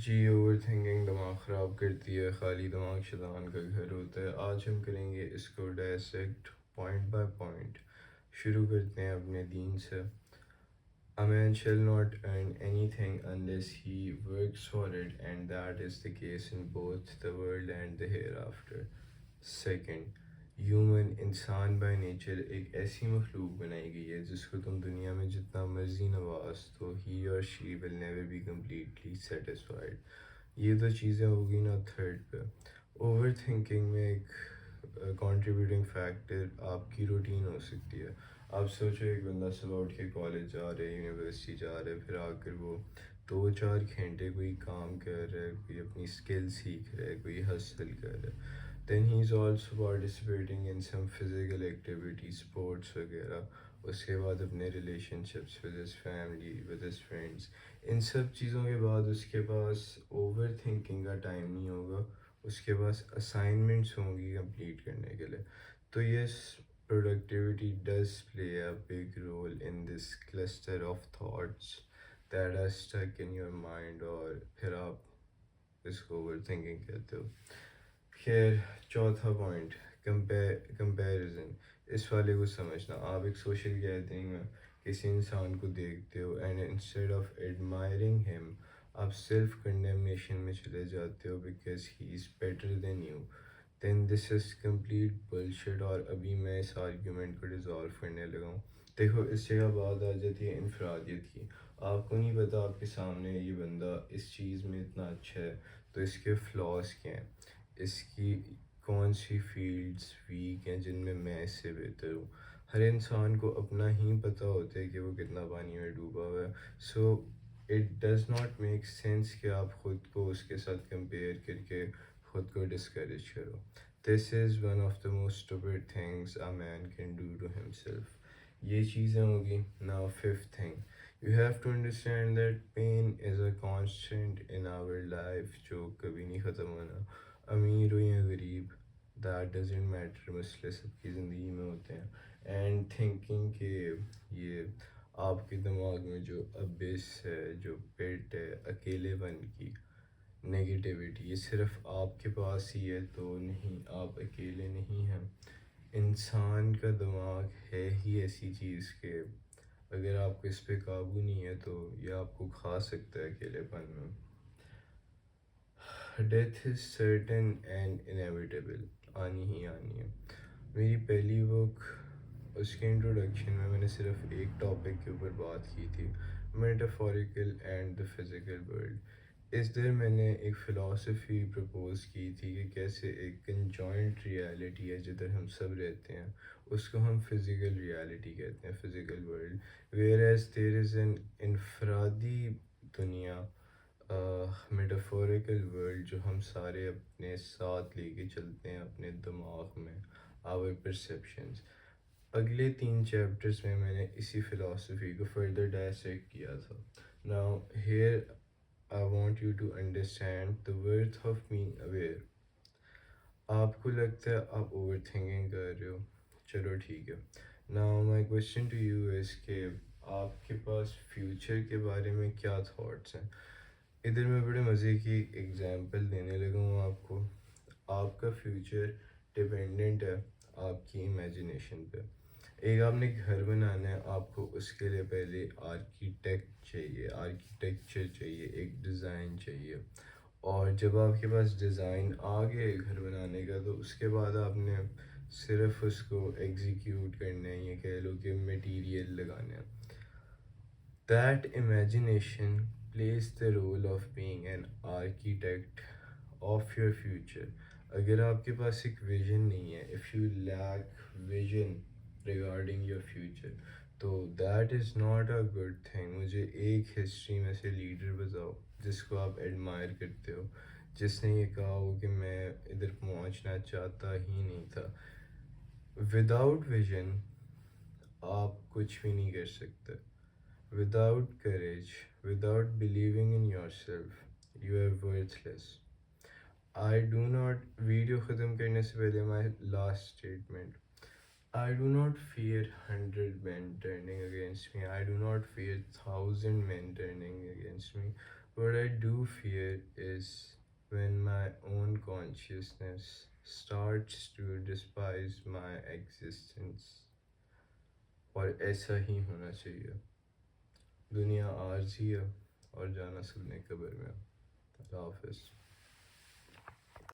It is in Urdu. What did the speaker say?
جی اوور تھنکنگ دماغ خراب کرتی ہے، خالی دماغ شیطان کا گھر ہوتا ہے۔ آج ہم کریں گے اس کو ڈائسیکٹ پوائنٹ بائی پوائنٹ۔ شروع کرتے ہیں اپنے دین سے۔ A man shall not earn anything unless he works for it, and that is the case in both the world and the hereafter. Second, human انسان بائی نیچر ایک ایسی مخلوق بنائی گئی ہے جس کو تم دنیا میں جتنا مرضی نواز تو ہی اور she will never be completely satisfied. یہ تو چیزیں ہوگی نا تھرڈ پہ۔ اوور تھنکنگ میں ایک کنٹریبیوٹنگ فیکٹر آپ کی روٹین ہو سکتی ہے۔ آپ سوچو ایک بندہ صبح اٹھ کے کالج جا رہا ہے، یونیورسٹی جا رہا ہے، پھر آ کر وہ 2-4 گھنٹے کوئی کام کر رہا ہے، کوئی اپنی اسکل سیکھ رہا ہے، کوئی حاصل کر رہا ہے۔ Then he is also participating in some physical activity, sports وغیرہ۔ اس کے بعد اپنے relationships with his family, with his friends. ان سب چیزوں کے بعد اس کے پاس اوور تھنکنگ کا ٹائم نہیں ہوگا، اس کے پاس اسائنمنٹس ہوں گی کمپلیٹ کرنے کے لیے۔ تو یس، productivity does play a big role in this cluster of thoughts that are stuck in your mind، اور پھر آپ اس کو اوور تھنکنگ کہتے ہو۔ خیر، چوتھا پوائنٹ، کمپیریزن۔ اس والے کو سمجھنا، آپ ایک سوشل گیدرنگ میں کسی انسان کو دیکھتے ہو and instead of admiring him آپ سیلف کنڈیمنیشن میں چلے جاتے ہو because he is better than you, then this is complete bullshit. اور ابھی میں اس آرگیومنٹ کو ڈیزالو کرنے لگا ہوں۔ دیکھو، اس جگہ بات آ جاتی ہے انفرادیت کی۔ آپ کو نہیں پتا آپ کے سامنے یہ بندہ اس چیز میں اتنا اچھا ہے تو اس کے فلاز کیا ہیں، اس کی کون سی فیلڈز ویک ہیں جن میں اس سے بہتر ہوں۔ ہر انسان کو اپنا ہی پتہ ہوتا ہے کہ وہ کتنا پانی میں ڈوبا ہوا ہے۔ So it does not make sense کہ آپ خود کو اس کے ساتھ کمپیئر کر کے خود کو ڈسکریج کرو۔ This is one of the most stupid things a man can do to himself. یہ چیزیں ہوگی۔ Now fifth thing, you have to understand that pain is a constant in our life, جو کبھی نہیں ختم ہونا۔ امیر ہو یا غریب، دیٹ ڈزنٹ میٹر، مسئلے سب کی زندگی میں ہوتے ہیں۔ اینڈ تھنکنگ کہ یہ آپ کے دماغ میں جو ابیس ہے، جو پیٹ ہے اکیلے پن کی، نگیٹیوٹی، یہ صرف آپ کے پاس ہی ہے تو نہیں، آپ اکیلے نہیں ہیں۔ انسان کا دماغ ہے ہی ایسی چیز کہ اگر آپ کو اس پہ قابو نہیں ہے تو یہ آپ کو کھا سکتا ہے اکیلے پن میں۔ Death is certain and inevitable, آنی ہی آنی ہے۔ میری پہلی بک، اس کے انٹروڈکشن میں نے صرف ایک ٹاپک کے اوپر بات کی تھی، metaphorical and the physical world. اس دیر میں نے ایک فلاسفی پرپوز کی تھی کہ کیسے ایک کنجوائنٹ ریالٹی ہے جدھر ہم سب رہتے ہیں، اس کو ہم فزیکل ریالٹی کہتے ہیں، physical world, where as there is an انفرادی دنیا، میٹافوریکل ورلڈ جو ہم سارے اپنے ساتھ لے کے چلتے ہیں اپنے دماغ میں، آور پرسیپشنز۔ اگلے 3 چیپٹرز میں نے اسی فلاسفی کو فردر ڈائسیکٹ کیا تھا۔ Now here I want you to understand the worth of being aware۔ آپ کو لگتا ہے آپ اوور تھنکنگ کر رہے ہو، چلو ٹھیک ہے۔ Now my question to you is کہ آپ کے پاس فیوچر کے بارے میں کیا تھاٹس ہیں؟ ادھر میں بڑے مزے کی ایگزامپل دینے لگا ہوں آپ کو۔ آپ کا فیوچر ڈپینڈنٹ ہے آپ کی امیجنیشن پہ۔ ایک آپ نے گھر بنانا ہے، آپ کو اس کے لیے پہلے آرکیٹیکچر چاہیے، ایک ڈیزائن چاہیے، اور جب آپ کے پاس ڈیزائن آ گئے گھر بنانے کا تو اس کے بعد آپ نے صرف اس کو ایگزیکیوٹ کرنا ہے، یہ کہہ لو کہ میٹیریل لگانا ہے۔ That imagination plays the role of being an architect of your future۔ اگر آپ کے پاس ایک ویژن نہیں ہے، if you lack vision regarding your future، تو that is not a good thing۔ مجھے ایک ہسٹری میں سے لیڈر بتاؤ جس کو آپ ایڈمائر کرتے ہو، جس نے یہ کہا ہو کہ میں ادھر پہنچنا چاہتا ہی نہیں تھا۔ وداؤٹ ویژن آپ کچھ بھی نہیں کر سکتے۔ Without courage، without believing in yourself، you are worthless۔ I do not، video ختم کرنے سے پہلے my last statement، I do not fear 100 men turning against me، I do not fear 1000 men turning against me، What I do fear is when my own consciousness starts to despise my existence. اور ایسا ہی ہونا چاہیے. دنیا عارضی ہے اور جانا سب نے قبر میں. اللہ حافظ.